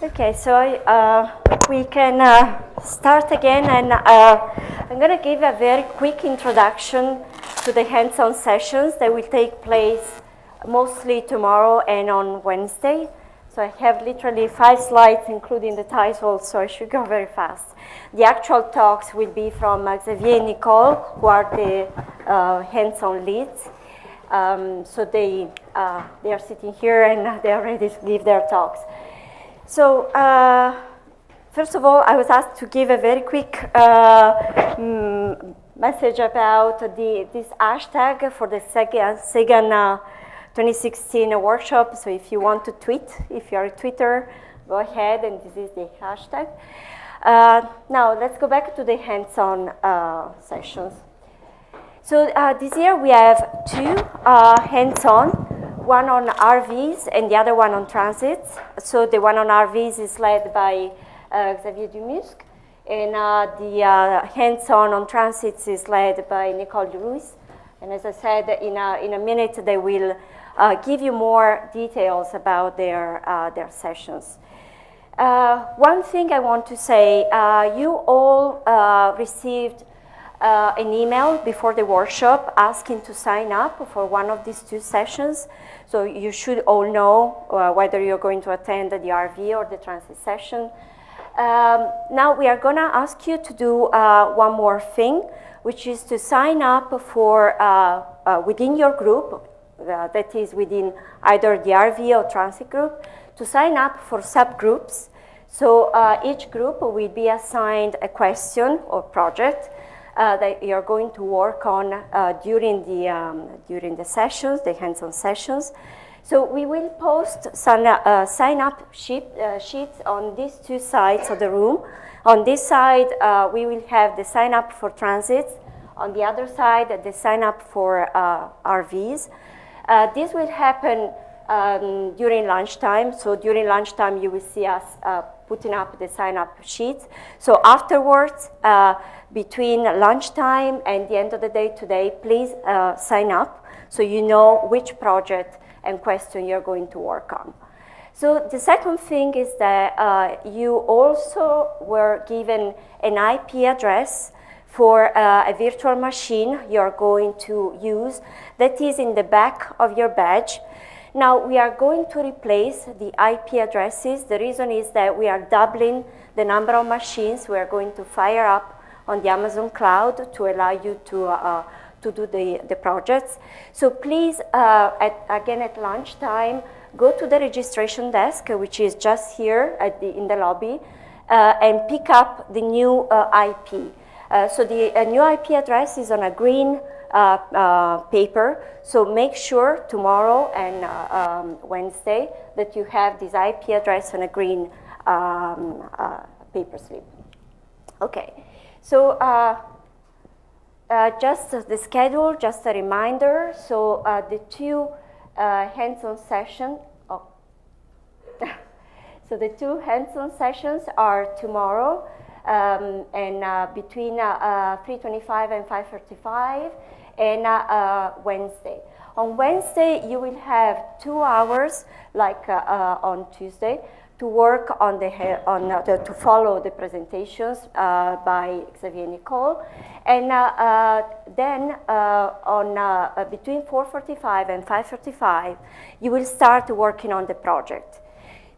Okay, so we can start again, and I'm going to give a very quick introduction to the hands-on sessions that will take place mostly tomorrow and on Wednesday. So I have literally 5 slides, including the title, so I should go very fast. The actual talks will be from Xavier and Nikole, who are the hands-on leads. So they are sitting here and they are ready to give their talks. So first of all, I was asked to give a very quick message about this hashtag for the Sagan 2016 workshop. So if you want to tweet, if you're a tweeter, go ahead, and this is the hashtag. Now let's go back to the hands-on sessions. So this year we have 2 hands-on. One on RVs and the other one on transits. So the one on RVs is led by Xavier Dumusque, and the hands-on transits is led by Nikole. And as I said, in a minute they will give you more details about their sessions. One thing I want to say, you all received an email before the workshop asking to sign up for one of these 2 sessions. So you should all know whether you're going to attend the RV or the transit session. Now we are going to ask you to do one more thing, which is to sign up for within your group, that is within either the RV or transit group, to sign up for subgroups. So each group will be assigned a question or project that you're going to work on during the sessions, the hands-on sessions. So we will post some sign-up sheets on these 2 sides of the room. On this side, we will have the sign-up for transits. On the other side, the sign-up for RVs. This will happen during lunchtime. So during lunchtime, you will see us putting up the sign-up sheets. So afterwards, between lunchtime and the end of the day today, please sign up so you know which project and question you're going to work on. So the second thing is that you also were given an IP address for a virtual machine you're going to use that is in the back of your badge. Now, we are going to replace the IP addresses. The reason is that we are doubling the number of machines we are going to fire up on the Amazon cloud to allow you to do the projects. So please, again at lunchtime, go to the registration desk, which is just here in the lobby, and pick up the new IP. So the new IP address is on a green paper, so make sure tomorrow and Wednesday that you have this IP address on a green paper slip. Okay, so just the schedule, just a reminder. So the 2 hands-on sessions. Oh. So the 2 hands-on sessions are tomorrow. And between 3:25 and 5:35, and Wednesday. On Wednesday, you will have 2 hours, like on Tuesday, to work on to follow the presentations by Xavier and Nikole, and then between 4:45 and 5:35, you will start working on the project.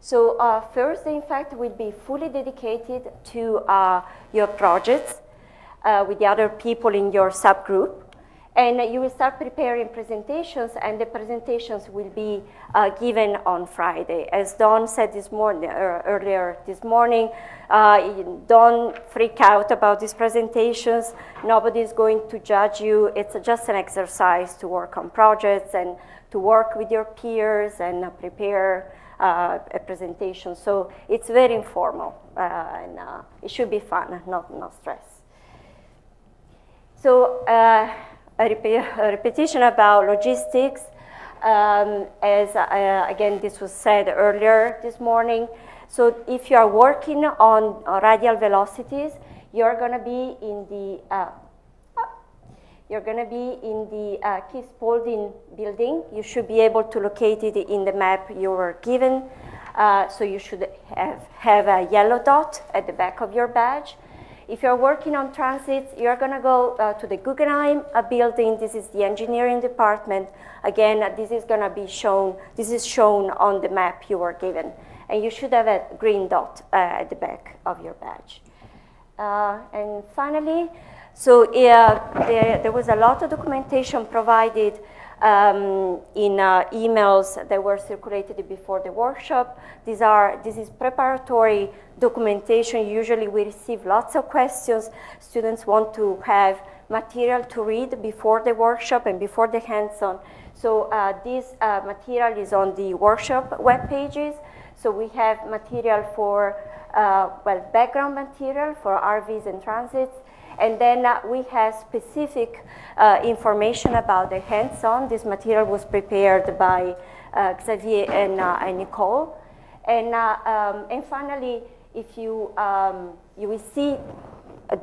So Thursday, in fact, will be fully dedicated to your projects with the other people in your subgroup. And you will start preparing presentations, and the presentations will be given on Friday. As Dawn said this morning, earlier this morning, don't freak out about these presentations. Nobody is going to judge you. It's just an exercise to work on projects and to work with your peers and prepare a presentation. So it's very informal, and it should be fun, not stress. So a repetition about logistics. As again, this was said earlier this morning. So if you are working on radial velocities, you're going to be in the Keith Spaulding building. You should be able to locate it in the map you were given. So you should have a yellow dot at the back of your badge. If you're working on transits, you're going to go to the Guggenheim building. This is the engineering department. Again, this is going to be shown. This is shown on the map you were given. And you should have a green dot at the back of your badge. And finally, so there was a lot of documentation provided in emails that were circulated before the workshop. This is preparatory documentation. Usually we receive lots of questions. Students want to have material to read before the workshop and before the hands-on. So this material is on the workshop web pages. So we have material for, background material for RVs and transits. And then we have specific information about the hands-on. This material was prepared by Xavier and Nikole. And finally, if you will see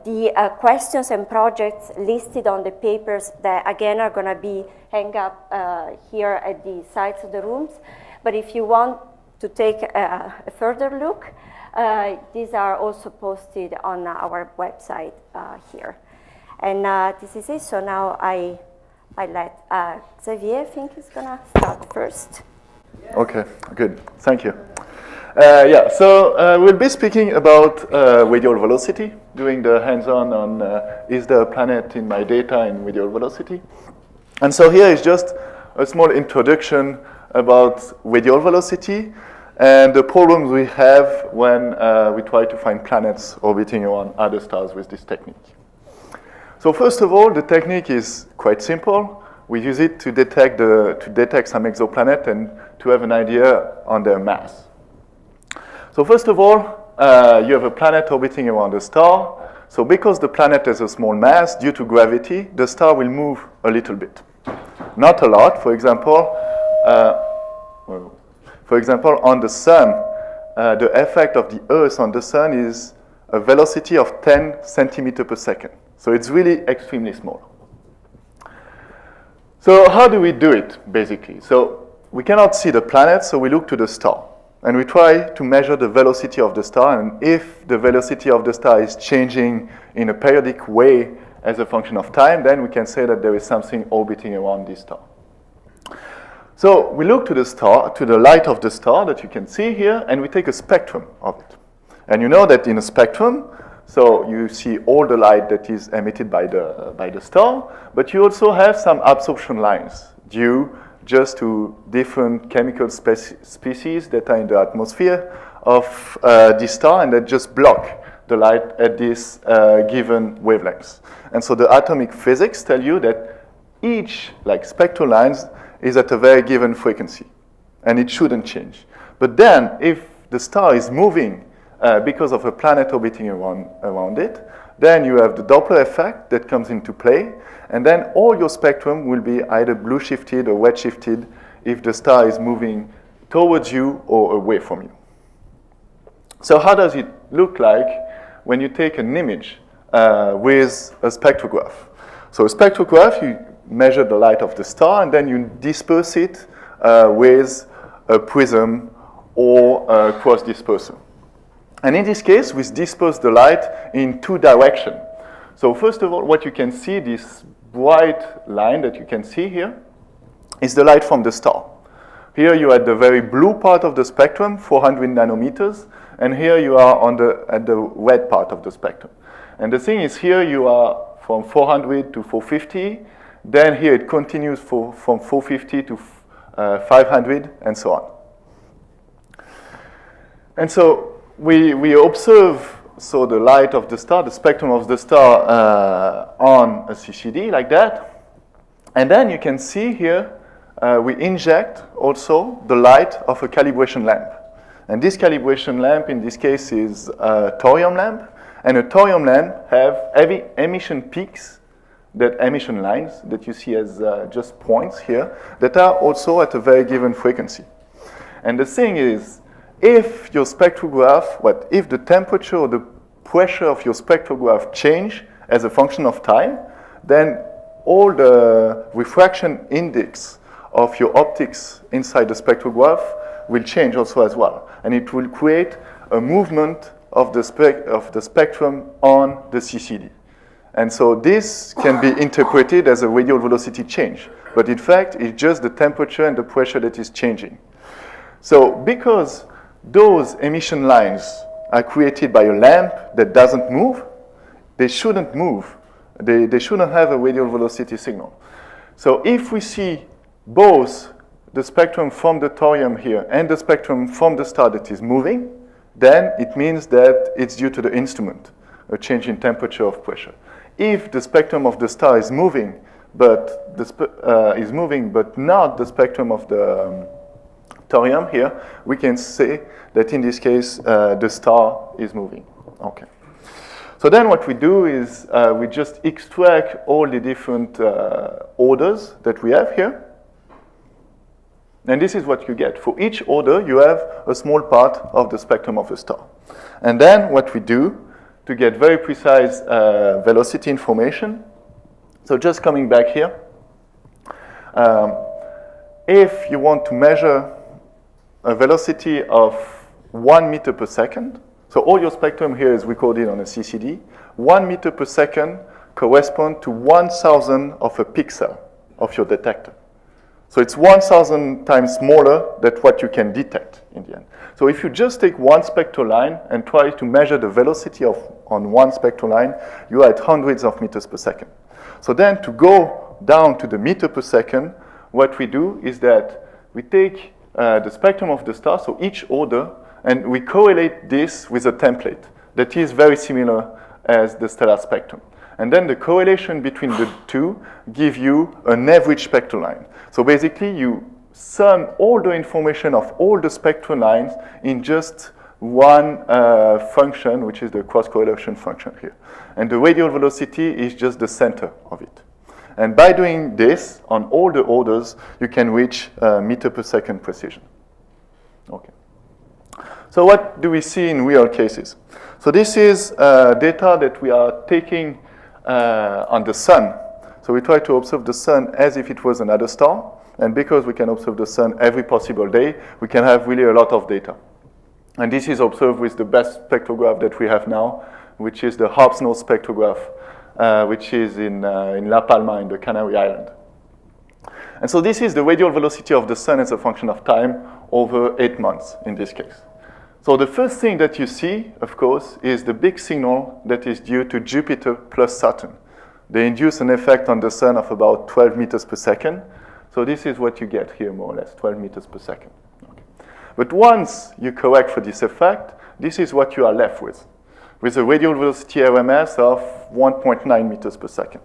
the questions and projects listed on the papers that, again, are going to be hung up here at the sides of the rooms. But if you want to take a further look, these are also posted on our website here. And this is it. So now I let Xavier, I think, is going to start first. Okay, good. Thank you. So we'll be speaking about radial velocity, doing the hands-on on is there a planet in my data in radial velocity. And so here is just a small introduction about radial velocity and the problems we have when we try to find planets orbiting around other stars with this technique. So first of all, the technique is quite simple. We use it to detect some exoplanet and to have an idea on their mass. So first of all, you have a planet orbiting around a star. So because the planet has a small mass, due to gravity, the star will move a little bit. Not a lot. For example, on the sun, the effect of the Earth on the sun is a velocity of 10 centimeters per second. So it's really extremely small. So how do we do it, basically? So we cannot see the planet, so we look to the star. And we try to measure the velocity of the star. And if the velocity of the star is changing in a periodic way as a function of time, then we can say that there is something orbiting around this star. So we look to the star, to the light of the star that you can see here, and we take a spectrum of it. And you know that in a spectrum, so you see all the light that is emitted by the star, but you also have some absorption lines due just to different chemical species that are in the atmosphere of this star and that just block the light at this given wavelengths. And so the atomic physics tell you that each spectral lines is at a very given frequency, and it shouldn't change. But then, if the star is moving because of a planet orbiting around it, then you have the Doppler effect that comes into play, and then all your spectrum will be either blue shifted or red shifted if the star is moving towards you or away from you. So how does it look like when you take an image with a spectrograph? So a spectrograph, you measure the light of the star, and then you disperse it with a prism or a cross disperser. And in this case, we disperse the light in two directions. So first of all, what you can see, this bright line that you can see here, is the light from the star. Here you are at the very blue part of the spectrum, 400 nanometers, and here you are at the red part of the spectrum. And the thing is, here you are from 400 to 450, then here it continues from 450 to 500, and so on. And so we observe the light of the star, the spectrum of the star on a CCD like that. And then you can see here, we inject also the light of a calibration lamp. And this calibration lamp, in this case, is a thorium lamp. And a thorium lamp have heavy emission peaks, that emission lines that you see as just points here, that are also at a very given frequency. And the thing is, if your spectrograph, if the temperature or the pressure of your spectrograph change as a function of time, then all the refraction index of your optics inside the spectrograph will change also as well. And it will create a movement of the spectrum on the CCD. And so this can be interpreted as a radial velocity change. But in fact, it's just the temperature and the pressure that is changing. So because those emission lines are created by a lamp that doesn't move, they shouldn't move. They shouldn't have a radial velocity signal. So if we see both the spectrum from the thorium here and the spectrum from the star that is moving, then it means that it's due to the instrument, a change in temperature of pressure. If the spectrum of the star is moving, but not the spectrum of the thorium here, we can say that in this case the star is moving. Okay. So then what we do is we just extract all the different orders that we have here. And this is what you get. For each order, you have a small part of the spectrum of a star. And then what we do to get very precise velocity information, so just coming back here, if you want to measure a velocity of 1 meter per second, so all your spectrum here is recorded on a CCD, 1 meter per second corresponds to 1,000 of a pixel of your detector. So it's 1,000 times smaller than what you can detect in the end. So if you just take one spectral line and try to measure the velocity on one spectral line, you are at hundreds of meters per second. So then to go down to the meter per second, what we do is that we take the spectrum of the star, so each order, and we correlate this with a template that is very similar as the stellar spectrum. And then the correlation between the two give you an average spectral line. So basically, you sum all the information of all the spectral lines in just one function, which is the cross-correlation function here. And the radial velocity is just the center of it. And by doing this on all the orders, you can reach meter per second precision. Okay. So what do we see in real cases? So this is data that we are taking on the sun. So we try to observe the sun as if it was another star. And because we can observe the sun every possible day, we can have really a lot of data. And this is observed with the best spectrograph that we have now, which is the Harp's-Nose spectrograph, which is in La Palma in the Canary Island. And so this is the radial velocity of the sun as a function of time over 8 months in this case. So the first thing that you see, of course, is the big signal that is due to Jupiter plus Saturn. They induce an effect on the sun of about 12 meters per second. So this is what you get here, more or less, 12 meters per second. Okay. But once you correct for this effect, this is what you are left with a radial velocity RMS of 1.9 meters per second.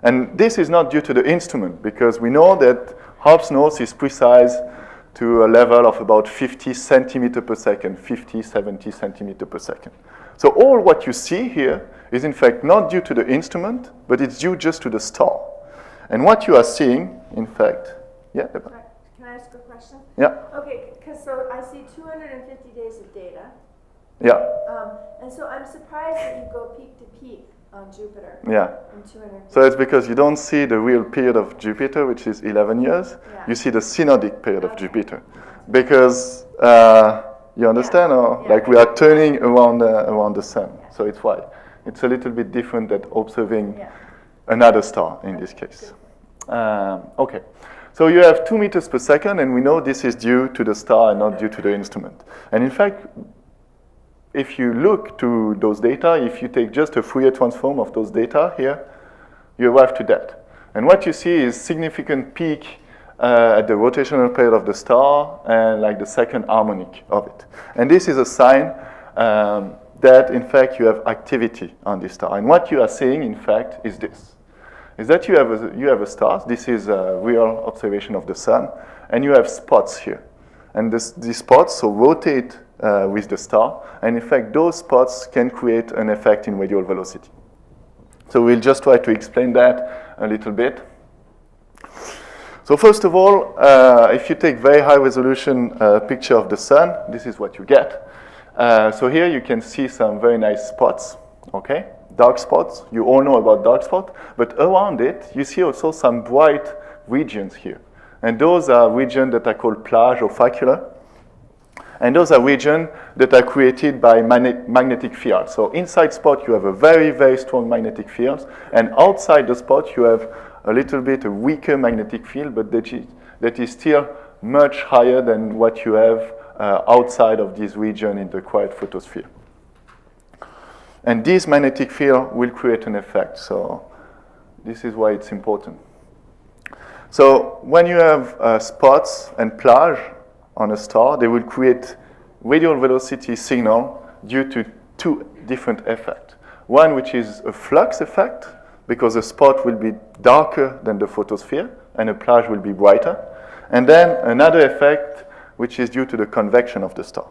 And this is not due to the instrument, because we know that Harp's-Nose is precise to a level of about 50 centimeter per second, 50, 70 centimeter per second. So all what you see here is in fact not due to the instrument, but it's due just to the star. And what you are seeing, in fact, yeah? Can I ask a question? Yeah. Okay, because so I see 250 days of data. Yeah. And so I'm surprised that you go peak to peak on Jupiter. Yeah. In 250. So it's because you don't see the real period of Jupiter, which is 11 years. Yeah. You see the synodic period of Jupiter. Because, you understand? Or like we are turning around the sun. Yeah. So it's why. It's a little bit different than observing another star in this case. Okay. So you have 2 meters per second, and we know this is due to the star and not due to the instrument. And in fact, if you look to those data, if you take just a Fourier transform of those data here, you arrive to that. And what you see is significant peak at the rotational period of the star and like the second harmonic of it. And this is a sign that in fact you have activity on this star. And what you are seeing in fact is this. Is that you have a star, this is a real observation of the sun, and you have spots here. And these spots so rotate with the star, and in fact those spots can create an effect in radial velocity. So we'll just try to explain that a little bit. So first of all, if you take very high resolution picture of the sun, this is what you get. So here you can see some very nice spots, okay? Dark spots, you all know about dark spot, but around it you see also some bright regions here. And those are regions that are called plage or facula. And those are regions that are created by magnetic fields. So inside spot, you have a very, very strong magnetic field. And outside the spot, you have a little bit a weaker magnetic field, but that is still much higher than what you have outside of this region in the quiet photosphere. And this magnetic field will create an effect. So this is why it's important. So when you have spots and plage on a star, they will create radial velocity signal due to two different effects. One which is a flux effect, because the spot will be darker than the photosphere and a plage will be brighter. And then another effect which is due to the convection of the star.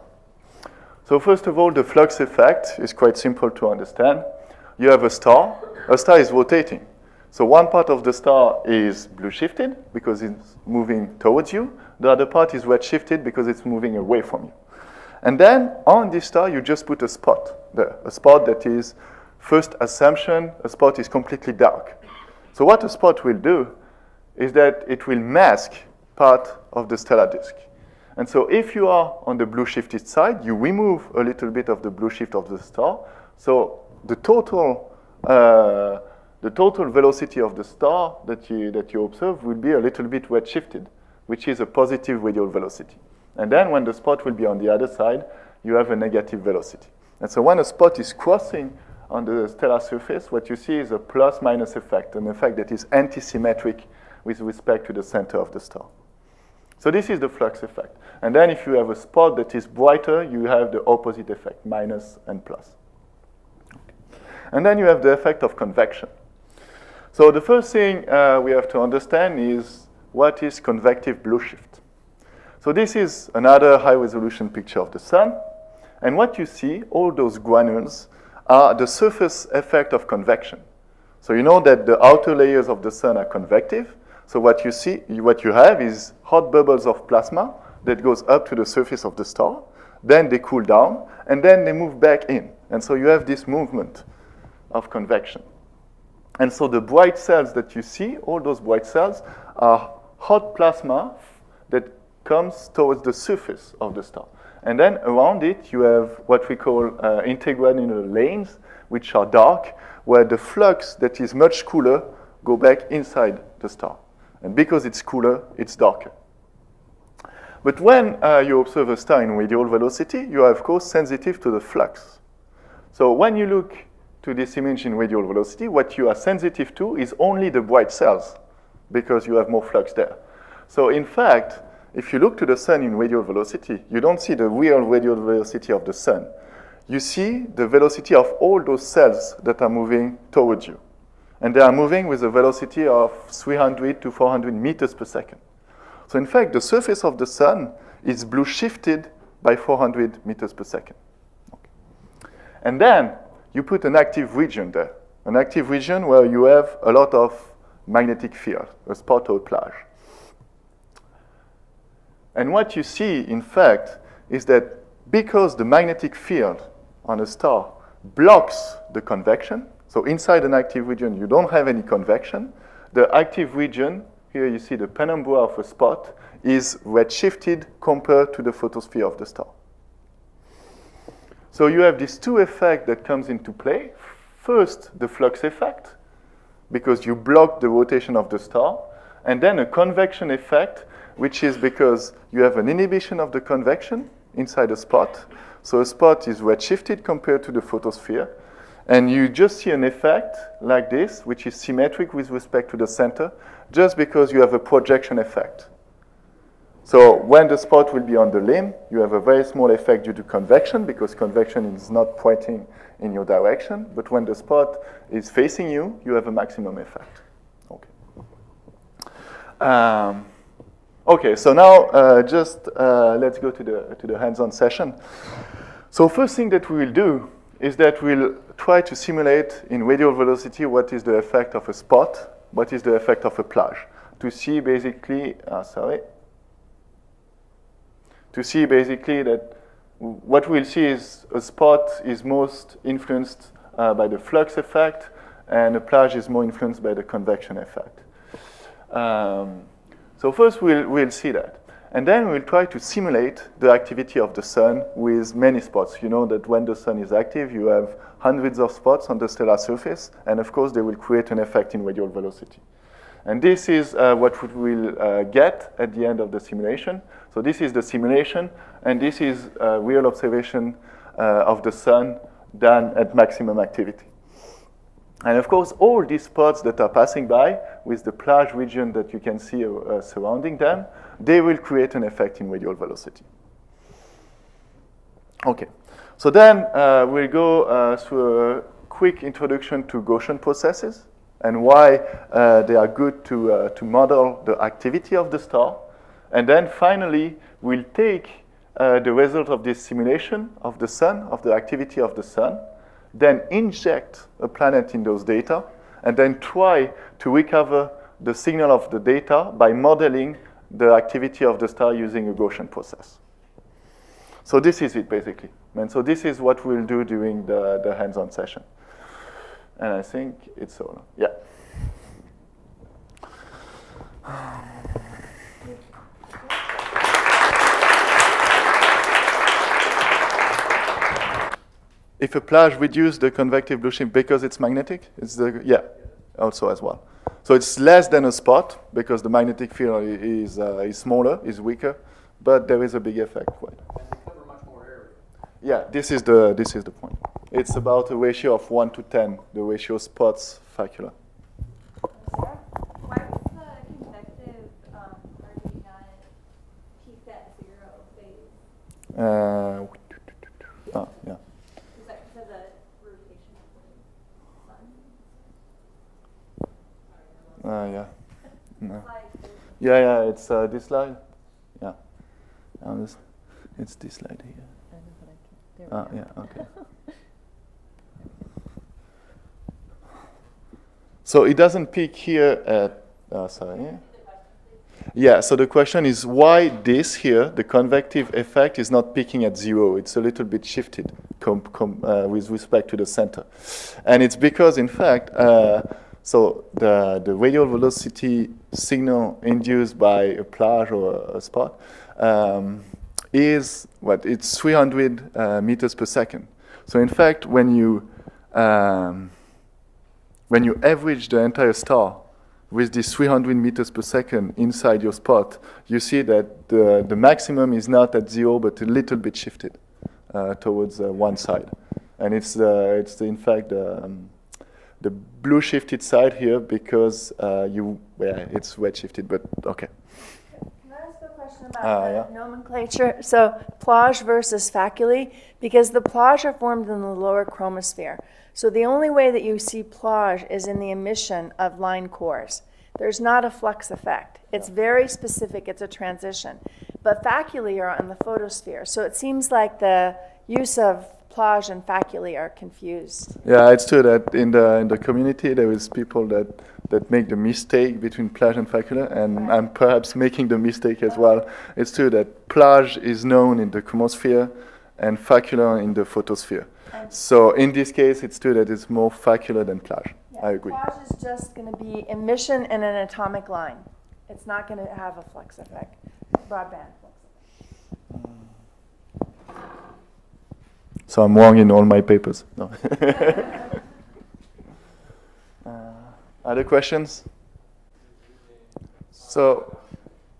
So first of all, the flux effect is quite simple to understand. You have a star is rotating. So one part of the star is blue shifted because it's moving towards you. The other part is red shifted because it's moving away from you. And then on this star, you just put a spot there, a spot that is, first assumption, a spot is completely dark. So what a spot will do is that it will mask part of the stellar disk. And so if you are on the blue shifted side, you remove a little bit of the blue shift of the star. So the total velocity of the star that you observe will be a little bit red shifted, which is a positive radial velocity. And then when the spot will be on the other side, you have a negative velocity. And so when a spot is crossing on the stellar surface, what you see is a plus-minus effect, an effect that is anti-symmetric with respect to the center of the star. So this is the flux effect. And then if you have a spot that is brighter, you have the opposite effect, minus and plus. And then you have the effect of convection. So the first thing we have to understand is what is convective blue shift. So this is another high-resolution picture of the sun. And what you see, all those granules, are the surface effect of convection. So you know that the outer layers of the sun are convective. So what you have is hot bubbles of plasma that goes up to the surface of the star. Then they cool down, and then they move back in. And so you have this movement of convection. And so the bright cells that you see, all those bright cells, are hot plasma that comes towards the surface of the star. And then around it, you have what we call intergranular lanes, which are dark, where the flux that is much cooler go back inside the star. And because it's cooler, it's darker. But when you observe a star in radial velocity, you are, of course, sensitive to the flux. So when you look to this image in radial velocity, what you are sensitive to is only the bright cells, because you have more flux there. So in fact, if you look to the sun in radial velocity, you don't see the real radial velocity of the sun. You see the velocity of all those cells that are moving towards you. And they are moving with a velocity of 300 to 400 meters per second. So in fact, the surface of the sun is blue shifted by 400 meters per second. Okay. And then you put an active region there, an active region where you have a lot of magnetic field, a spot or a plage. And what you see, in fact, is that because the magnetic field on a star blocks the convection, so inside an active region, you don't have any convection. The active region, here you see the penumbra of a spot, is redshifted compared to the photosphere of the star. So you have these two effects that comes into play. First, the flux effect, because you block the rotation of the star, and then a convection effect, which is because you have an inhibition of the convection inside a spot. So a spot is redshifted compared to the photosphere. And you just see an effect like this, which is symmetric with respect to the center, just because you have a projection effect. So when the spot will be on the limb, you have a very small effect due to convection, because convection is not pointing in your direction. But when the spot is facing you, you have a maximum effect. Okay. Okay, so now let's go to the hands-on session. So first thing that we will do is that we'll try to simulate in radial velocity what is the effect of a spot, what is the effect of a plage, to see basically, that what we'll see is a spot is most influenced by the flux effect, and a plage is more influenced by the convection effect. So first we'll see that. And then we'll try to simulate the activity of the sun with many spots. You know that when the sun is active, you have hundreds of spots on the stellar surface, and of course they will create an effect in radial velocity. And this is what we will get at the end of the simulation. So this is the simulation, and this is a real observation of the sun done at maximum activity. And of course, all these spots that are passing by with the plage region that you can see surrounding them, they will create an effect in radial velocity. Okay, so then we'll go through a quick introduction to Gaussian processes and why they are good to model the activity of the star. And then finally, we'll take the result of this simulation of the sun, of the activity of the sun, then inject a planet in those data, and then try to recover the signal of the data by modeling the activity of the star using a Gaussian process. So this is it, basically. And so this is what we'll do during the hands-on session. And I think it's all. Yeah. If a plage reduces the convective blue shift because it's magnetic, yeah, also as well. So it's less than a spot because the magnetic field is smaller, is weaker, but there is a big effect. Right? And they cover much more area. Yeah, this is the point. It's about a ratio of 1 to 10, the ratio spots facula. Why was the convective RG not peaked at 0 phase? Yeah. Is that because of the rotation of the sun? Yeah. No. Like, Yeah, it's this slide. Yeah. It's this slide here. Yeah, okay. So it doesn't peak here at, sorry. Yeah, so the question is why this here, the convective effect, is not peaking at 0. It's a little bit shifted with respect to the center. And it's because, in fact, so the radial velocity signal induced by a plage or a spot is what? It's 300 meters per second. So in fact, when you average the entire star with this 300 meters per second inside your spot, you see that the maximum is not at 0, but a little bit shifted towards one side. And it's in fact the blue shifted side here because it's red shifted, but okay. Can I ask a question about Yeah. the nomenclature? So plage versus faculae, because the plage are formed in the lower chromosphere. So the only way that you see plage is in the emission of line cores. There's not a flux effect. It's very specific. It's a transition. But faculae are in the photosphere. So it seems like the use of plage and faculae are confused. Yeah, it's true that in the community there is people that make the mistake between plage and facula, and I'm perhaps making the mistake as well. It's true that plage is known in the chromosphere and facula in the photosphere. So in this case, it's true that it's more facula than plage. Yeah, I agree. plage is just going to be emission in an atomic line. It's not going to have a flux effect, broadband flux effect. So I'm wrong in all my papers. No. Other questions? So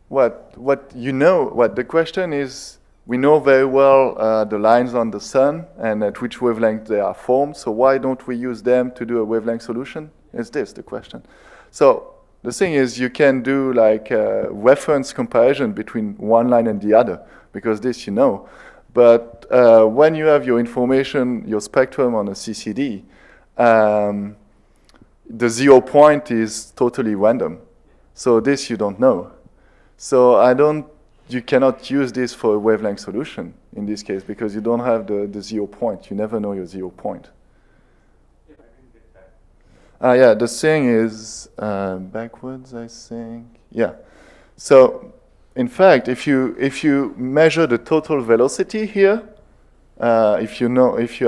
what the question is, we know very well the lines on the sun and at which wavelength they are formed, so why don't we use them to do a wavelength solution? Is this the question? So the thing is, you can do like a reference comparison between one line and the other, because this you know. But when you have your information, your spectrum on a CCD, the 0 point is totally random. So this you don't know. So you cannot use this for a wavelength solution in this case because you don't have the 0 point. You never know your 0 point. If I didn't get that. Yeah, the thing is backwards, I think. Yeah. So in fact, if you measure the total velocity here, if you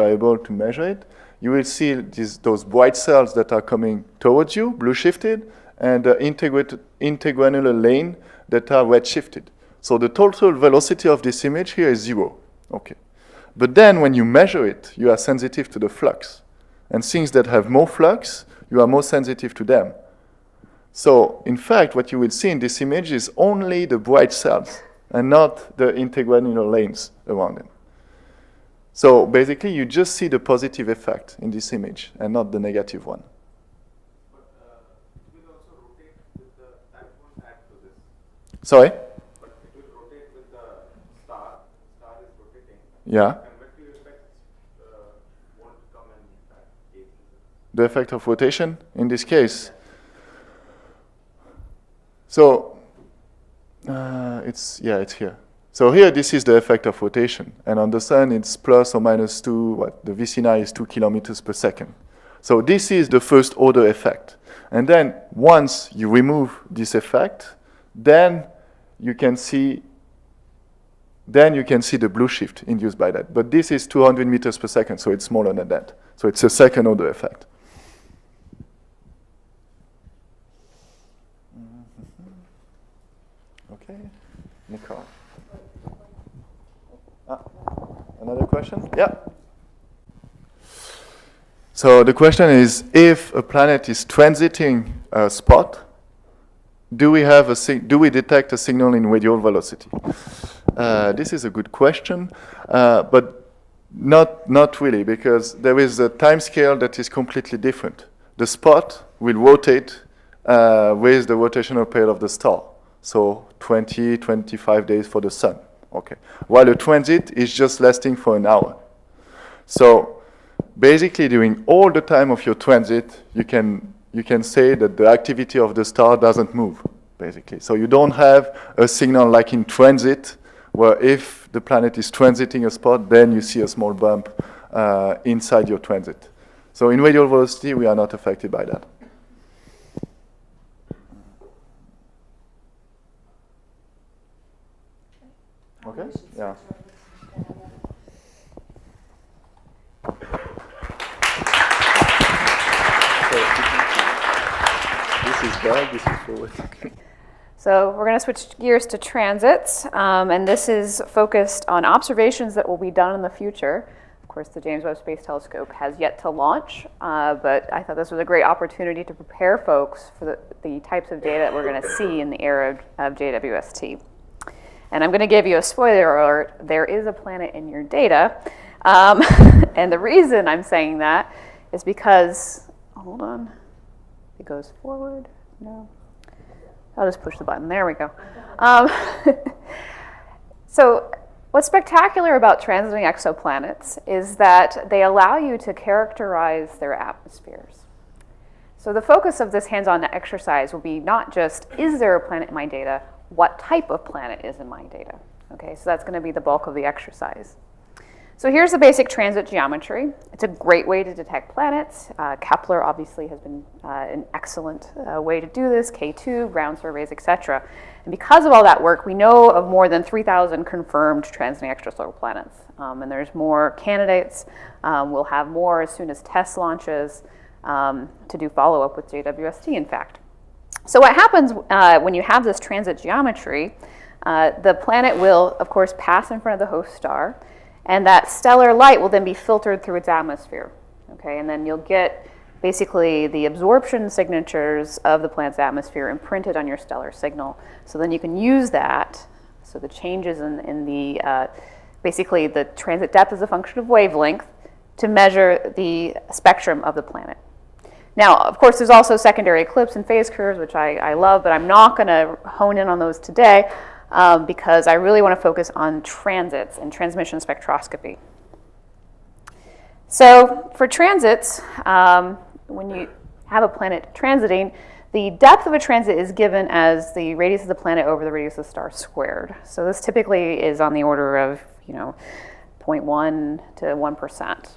are able to measure it, you will see those bright cells that are coming towards you, blue shifted, and the intergranular lane that are red shifted. So the total velocity of this image here is 0. Okay. But then when you measure it, you are sensitive to the flux. And things that have more flux, you are more sensitive to them. So in fact, what you will see in this image is only the bright cells and not the intergranular lanes around them. So basically, you just see the positive effect in this image and not the negative one. But it will also rotate with the, that won't add to this. Sorry? But it will rotate with the star. Star is rotating. Yeah. And vector effects won't come and impact cases. The effect of rotation in this case. So it's here. So here, this is the effect of rotation. And on the sun, it's plus or minus 2, the VC9 is 2 kilometers per second. So this is the first order effect. And then once you remove this effect, then you can see the blue shift induced by that. But this is 200 meters per second, so it's smaller than that. So it's a second order effect. Okay, Nikole. Another question? Yeah. So the question is, if a planet is transiting a spot, do we detect a signal in radial velocity? This is a good question, but not really, because there is a time scale that is completely different. The spot will rotate with the rotational period of the star. So 20, 25 days for the sun. Okay. While a transit is just lasting for an hour. So basically, during all the time of your transit, you can say that the activity of the star doesn't move, basically. So you don't have a signal like in transit, where if the planet is transiting a spot, then you see a small bump inside your transit. So in radial velocity, we are not affected by that. Okay? Yeah. This is back, this is forward. So we're going to switch gears to transits, and this is focused on observations that will be done in the future. Of course, the James Webb Space Telescope has yet to launch, but I thought this was a great opportunity to prepare folks for the types of data that we're going to see in the era of JWST. And I'm going to give you a spoiler alert. There is a planet in your data. And the reason I'm saying that is because, hold on, it goes forward. No. I'll just push the button. There we go. So what's spectacular about transiting exoplanets is that they allow you to characterize their atmospheres. So the focus of this hands-on exercise will be not just, is there a planet in my data? What type of planet is in my data? Okay, so that's going to be the bulk of the exercise. So here's the basic transit geometry. It's a great way to detect planets. Kepler obviously has been an excellent way to do this, K2, ground surveys, etc. And because of all that work, we know of more than 3,000 confirmed transiting extrasolar planets. And there's more candidates. We'll have more as soon as TESS launches to do follow-up with JWST, in fact. So what happens when you have this transit geometry, the planet will, of course, pass in front of the host star, and that stellar light will then be filtered through its atmosphere. Okay, and then you'll get basically the absorption signatures of the planet's atmosphere imprinted on your stellar signal. So then you can use that, so the changes in the, basically the transit depth is a function of wavelength, to measure the spectrum of the planet. Now, of course, there's also secondary eclipse and phase curves, which I love, but I'm not going to hone in on those today because I really want to focus on transits and transmission spectroscopy. So for transits, when you have a planet transiting, the depth of a transit is given as the radius of the planet over the radius of the star squared. So this typically is on the order of 0.1 to 1%.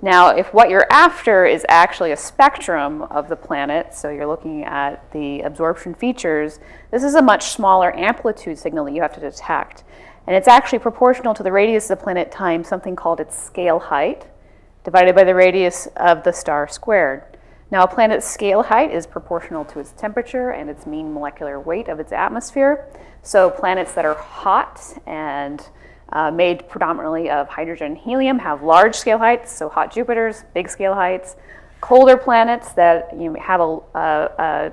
Now, if what you're after is actually a spectrum of the planet, so you're looking at the absorption features, this is a much smaller amplitude signal that you have to detect. And it's actually proportional to the radius of the planet times something called its scale height, divided by the radius of the star squared. Now, a planet's scale height is proportional to its temperature and its mean molecular weight of its atmosphere. So planets that are hot and made predominantly of hydrogen and helium have large scale heights, so hot Jupiters, big scale heights. Colder planets that have a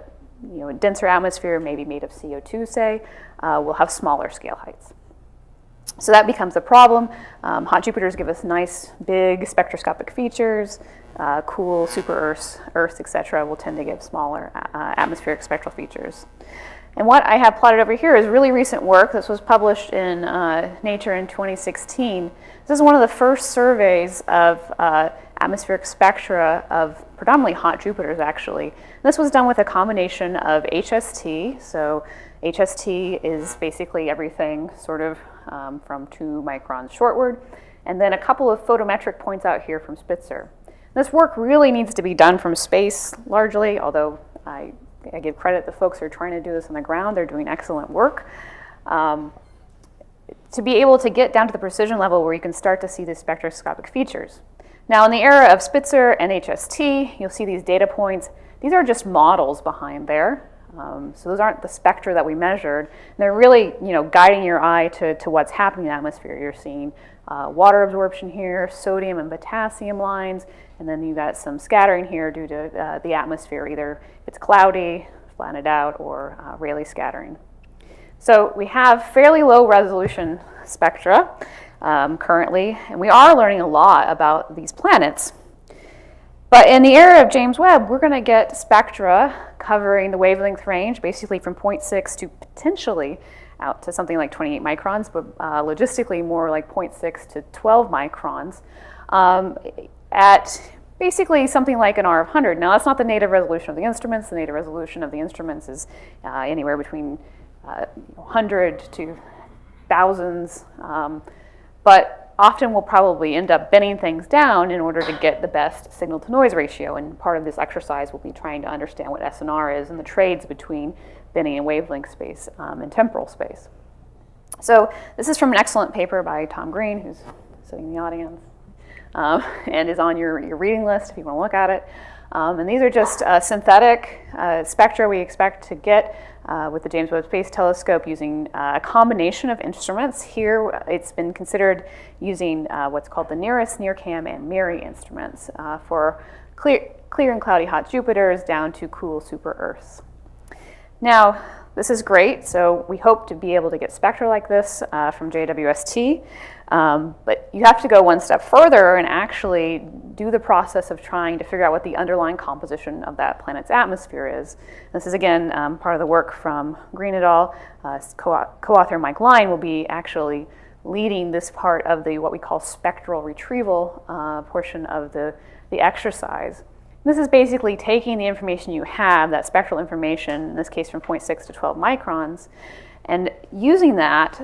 denser atmosphere, maybe made of CO2, say, will have smaller scale heights. So that becomes a problem. Hot Jupiters give us nice, big spectroscopic features. Cool super Earths, etc., will tend to give smaller atmospheric spectral features. And what I have plotted over here is really recent work. This was published in Nature in 2016. This is one of the first surveys of atmospheric spectra of predominantly hot Jupiters, actually. And this was done with a combination of HST. So HST is basically everything sort of from 2 microns shortward, and then a couple of photometric points out here from Spitzer. This work really needs to be done from space largely, although I give credit to the folks who are trying to do this on the ground. They're doing excellent work. To be able to get down to the precision level where you can start to see these spectroscopic features. Now, in the era of Spitzer and HST, you'll see these data points. These are just models behind there. So those aren't the spectra that we measured. And they're really, guiding your eye to what's happening in the atmosphere. You're seeing water absorption here, sodium and potassium lines, and then you've got some scattering here due to the atmosphere, either if it's cloudy, flattened out, or Rayleigh scattering. So we have fairly low resolution spectra currently, and we are learning a lot about these planets. But in the era of James Webb, we're going to get spectra covering the wavelength range, basically from 0.6 to potentially out to something like 28 microns, but logistically more like 0.6 to 12 microns at basically something like an R of 100. Now, that's not the native resolution of the instruments. The native resolution of the instruments is anywhere between 100 to thousands, but often we'll probably end up bending things down in order to get the best signal-to-noise ratio, and part of this exercise will be trying to understand what SNR is and the trades between bending and wavelength space and temporal space. So this is from an excellent paper by Tom Green, who's sitting in the audience, and is on your reading list if you want to look at it. And these are just synthetic spectra we expect to get with the James Webb Space Telescope using a combination of instruments. Here it's been considered using what's called the NIRISS, NIRCam, and MIRI instruments for clear and cloudy hot Jupiters down to cool super Earths. Now, this is great, so we hope to be able to get spectra like this from JWST, but you have to go one step further and actually do the process of trying to figure out what the underlying composition of that planet's atmosphere is. This is, again, part of the work from Green et al. Co-author Mike Line will be actually leading this part of the what we call spectral retrieval portion of the exercise. This is basically taking the information you have, that spectral information, in this case from 0.6 to 12 microns, and using that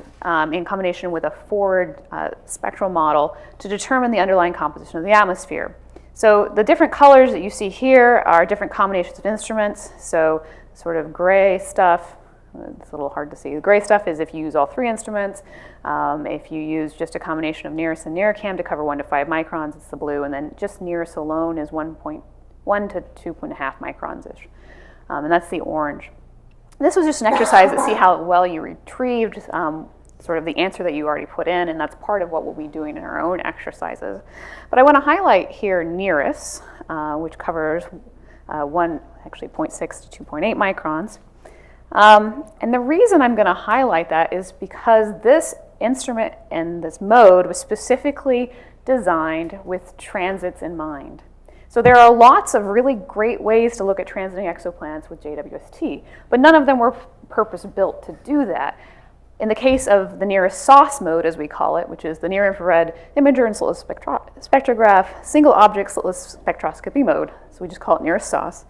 in combination with a forward spectral model to determine the underlying composition of the atmosphere. So the different colors that you see here are different combinations of instruments. So sort of gray stuff, it's a little hard to see. The gray stuff is if you use all 3 instruments. If you use just a combination of NIRISS and NIRCam to cover 1 to 5 microns, it's the blue, and then just NIRISS alone is 1 to 2.5 microns-ish, and that's the orange. This was just an exercise to see how well you retrieved sort of the answer that you already put in, and that's part of what we'll be doing in our own exercises. But I want to highlight here NIRISS, which covers actually 0.6 to 2.8 microns. And the reason I'm going to highlight that is because this instrument and this mode was specifically designed with transits in mind. So there are lots of really great ways to look at transiting exoplanets with JWST, but none of them were purpose-built to do that. In the case of the NIRISS SOS mode, as we call it, which is the near-infrared imager and slitless spectrograph single object slitless spectroscopy mode, so we just call it NIRISS SOS,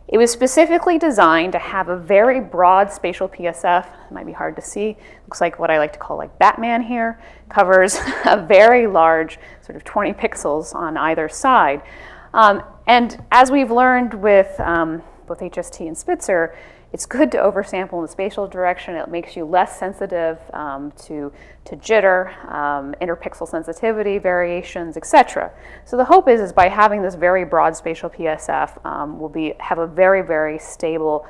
it was specifically designed to have a very broad spatial PSF. It might be hard to see. Looks like what I like to call like Batman here. Covers a very large, sort of 20 pixels on either side. And as we've learned with both HST and Spitzer, it's good to oversample in the spatial direction. It makes you less sensitive to jitter, interpixel sensitivity variations, etc. So the hope is by having this very broad spatial PSF, we'll have a very, very stable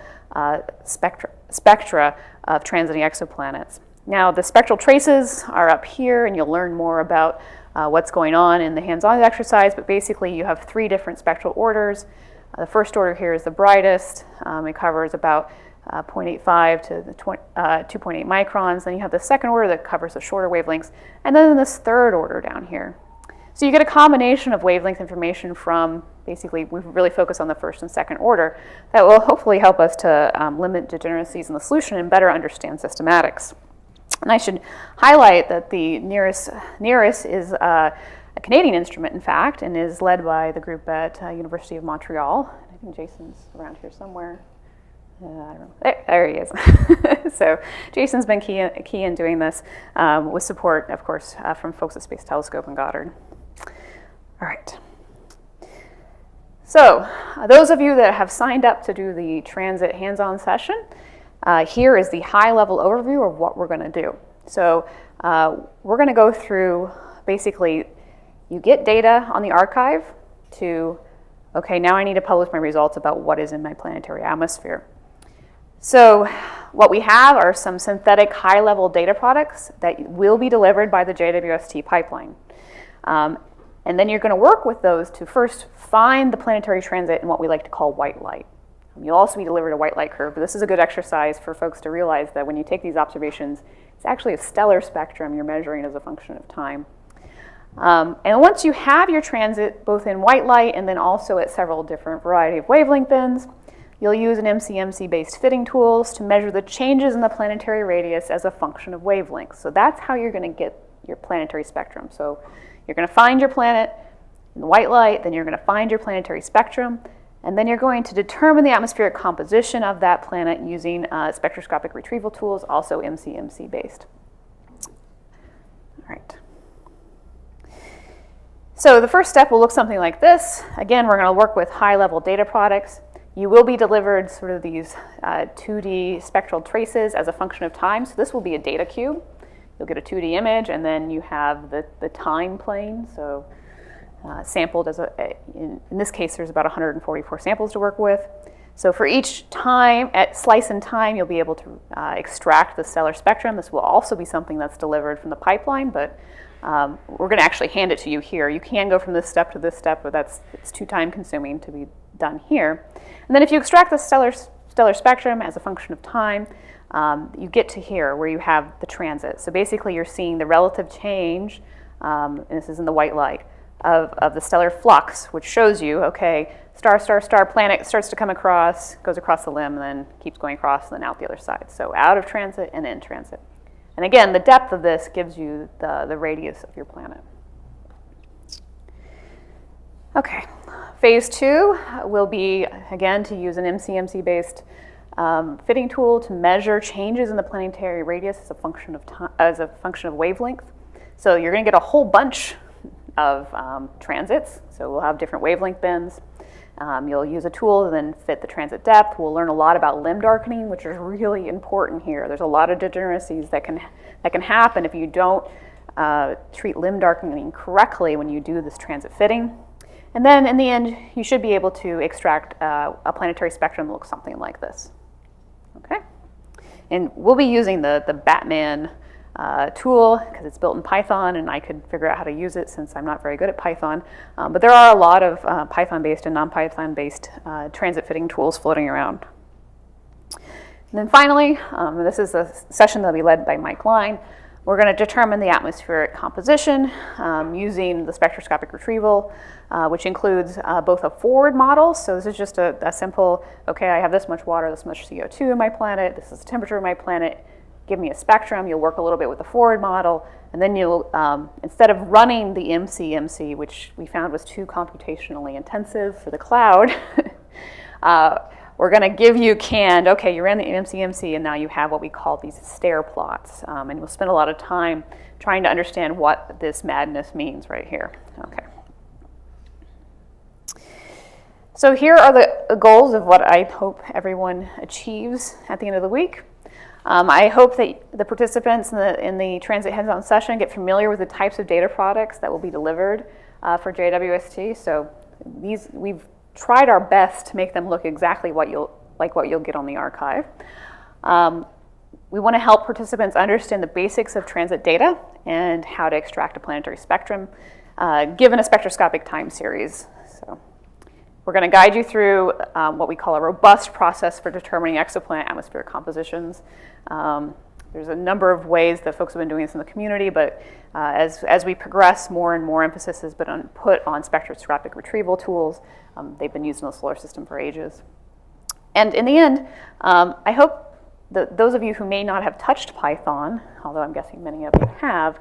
spectra of transiting exoplanets. Now, the spectral traces are up here, and you'll learn more about what's going on in the hands-on exercise, but basically you have 3 different spectral orders. The first order here is the brightest. It covers about 0.85 to 2.8 microns. Then you have the second order that covers the shorter wavelengths, and then this third order down here. So you get a combination of wavelength information from, basically, we really focus on the first and second order, that will hopefully help us to limit degeneracies in the solution and better understand systematics. And I should highlight that the NERIS is a Canadian instrument, in fact, and is led by the group at University of Montreal. I think Jason's around here somewhere. I don't know. There he is. So Jason's been key in doing this with support, of course, from folks at Space Telescope and Goddard. All right. So those of you that have signed up to do the transit hands-on session, here is the high-level overview of what we're going to do. So we're going to go through, basically, you get data on the archive to, okay, now I need to publish my results about what is in my planetary atmosphere. So what we have are some synthetic high-level data products that will be delivered by the JWST pipeline. And then you're going to work with those to first find the planetary transit in what we like to call white light. You'll also be delivered a white light curve, but this is a good exercise for folks to realize that when you take these observations, it's actually a stellar spectrum you're measuring as a function of time. And once you have your transit, both in white light and then also at several different variety of wavelength bins, you'll use an MCMC-based fitting tools to measure the changes in the planetary radius as a function of wavelength. So that's how you're going to get your planetary spectrum. So you're going to find your planet in the white light, then you're going to find your planetary spectrum, and then you're going to determine the atmospheric composition of that planet using spectroscopic retrieval tools, also MCMC-based. All right. So the first step will look something like this. Again, we're going to work with high-level data products. You will be delivered sort of these 2D spectral traces as a function of time. So this will be a data cube. You'll get a 2D image, and then you have the time plane. So sampled as in this case, there's about 144 samples to work with. So for each time, at slice in time, you'll be able to extract the stellar spectrum. This will also be something that's delivered from the pipeline, but we're going to actually hand it to you here. You can go from this step to this step, but it's too time consuming to be done here. And then if you extract the stellar spectrum as a function of time, you get to here where you have the transit. So basically you're seeing the relative change, and this is in the white light, of the stellar flux, which shows you, okay, star, planet starts to come across, goes across the limb, and then keeps going across, and then out the other side. So out of transit and in transit. And again, the depth of this gives you the radius of your planet. Okay, phase 2 will be, again, to use an MCMC-based fitting tool to measure changes in the planetary radius as a function of wavelength. So you're going to get a whole bunch of transits. So we'll have different wavelength bins. You'll use a tool to then fit the transit depth. We'll learn a lot about limb darkening, which is really important here. There's a lot of degeneracies that can happen if you don't treat limb darkening correctly when you do this transit fitting. And then in the end, you should be able to extract a planetary spectrum that looks something like this. Okay? And we'll be using the Batman tool because it's built in Python, and I could figure out how to use it since I'm not very good at Python. But there are a lot of Python-based and non-Python-based transit fitting tools floating around. And then finally, this is a session that will be led by Mike Line. We're going to determine the atmospheric composition using the spectroscopic retrieval, which includes both a forward model. So this is just a simple, okay, I have this much water, this much CO2 in my planet, this is the temperature of my planet, give me a spectrum. You'll work a little bit with the forward model, and then you'll, instead of running the MCMC, which we found was too computationally intensive for the cloud, we're going to give you canned, okay, you ran the MCMC, and now you have what we call these stair plots. And we'll spend a lot of time trying to understand what this madness means right here. Okay. So here are goals of what I hope everyone achieves at the end of the week. I hope that the participants in the transit hands-on session get familiar with the types of data products that will be delivered for JWST. So we've tried our best to make them look exactly what you'll get on the archive. We want to help participants understand the basics of transit data and how to extract a planetary spectrum, given a spectroscopic time series. So we're going to guide you through what we call a robust process for determining exoplanet atmospheric compositions. There's a number of ways that folks have been doing this in the community, but as we progress, more and more emphasis has been put on spectroscopic retrieval tools. They've been used in the solar system for ages. And in the end, I hope that those of you who may not have touched Python, although I'm guessing many of you have,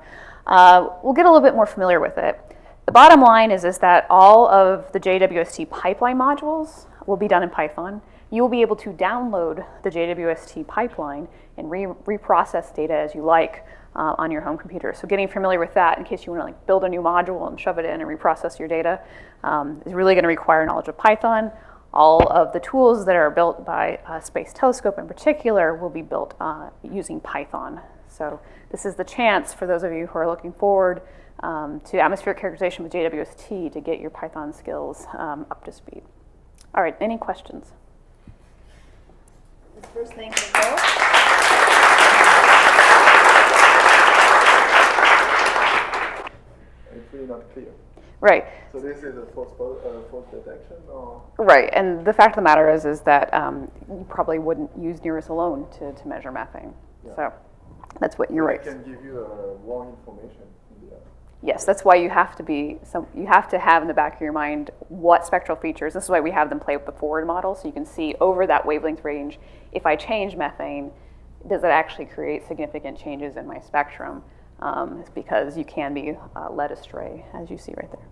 will get a little bit more familiar with it. The bottom line is that all of the JWST pipeline modules will be done in Python. You will be able to download the JWST pipeline and reprocess data as you like on your home computer. So getting familiar with that in case you want to build a new module and shove it in and reprocess your data is really going to require knowledge of Python. All of the tools that are built by Space Telescope in particular will be built using Python. So this is the chance for those of you who are looking forward to atmospheric characterization with JWST to get your Python skills up to speed. All right, any questions? First thing, Nikole. It's really not clear. Right. So this is a false detection, or? Right, and the fact of the matter is that you probably wouldn't use NIRIS alone to measure methane. Yeah. So that's what you're right. I can give you wrong information in the end. Yes, that's why you have to have in the back of your mind what spectral features. This is why we have them play with the forward model, so you can see over that wavelength range, if I change methane, does it actually create significant changes in my spectrum? It's because you can be led astray, as you see right there.